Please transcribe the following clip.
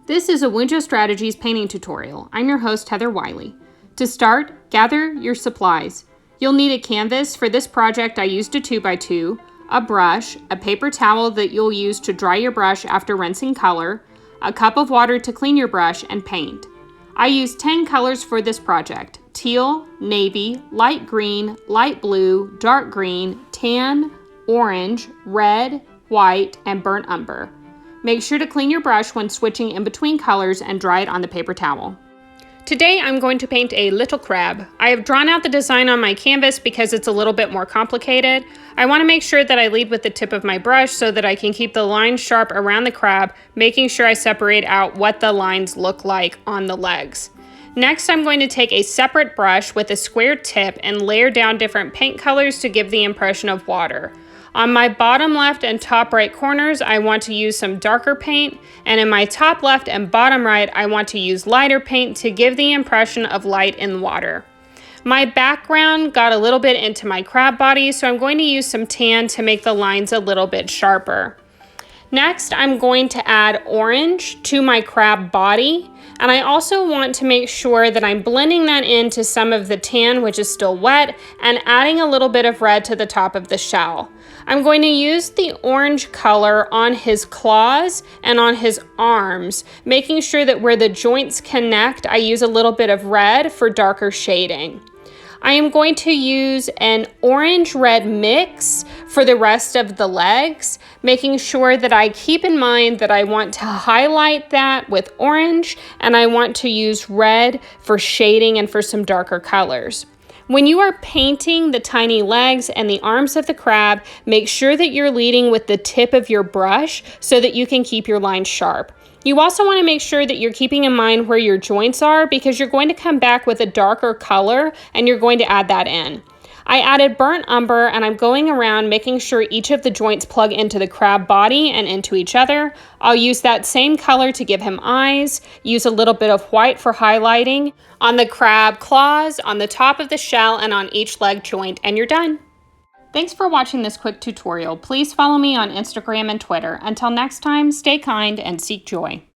This is a Wunjo Strategies painting tutorial. I'm your host, Heather Wiley. To start, gather your supplies. You'll need a canvas. For this project, I used a 2x2, a brush, a paper towel that you'll use to dry your brush after rinsing color, a cup of water to clean your brush, and paint. I used 10 colors for this project: teal, navy, light green, light blue, dark green, tan, orange, red, white, and burnt umber. Make sure to clean your brush when switching in between colors and dry it on the paper towel. Today I'm going to paint a little crab. I have drawn out the design on my canvas because it's a little bit more complicated. I want to make sure that I lead with the tip of my brush so that I can keep the lines sharp around the crab, making sure I separate out what the lines look like on the legs. Next, I'm going to take a separate brush with a square tip and layer down different paint colors to give the impression of water. On my bottom left and top right corners, I want to use some darker paint, and in my top left and bottom right, I want to use lighter paint to give the impression of light in water. My background got a little bit into my crab body, so I'm going to use some tan to make the lines a little bit sharper. Next, I'm going to add orange to my crab body, and I also want to make sure that I'm blending that into some of the tan, which is still wet, and adding a little bit of red to the top of the shell. I'm going to use the orange color on his claws and on his arms, making sure that where the joints connect, I use a little bit of red for darker shading. I am going to use an orange-red mix for the rest of the legs, making sure that I keep in mind that I want to highlight that with orange, and I want to use red for shading and for some darker colors. When you are painting the tiny legs and the arms of the crab, make sure that you're leading with the tip of your brush so that you can keep your lines sharp. You also want to make sure that you're keeping in mind where your joints are, because you're going to come back with a darker color and you're going to add that in. I added burnt umber, and I'm going around making sure each of the joints plug into the crab body and into each other. I'll use that same color to give him eyes, use a little bit of white for highlighting on the crab claws, on the top of the shell, and on each leg joint, and you're done. Thanks for watching this quick tutorial. Please follow me on Instagram and Twitter. Until next time, stay kind and seek joy.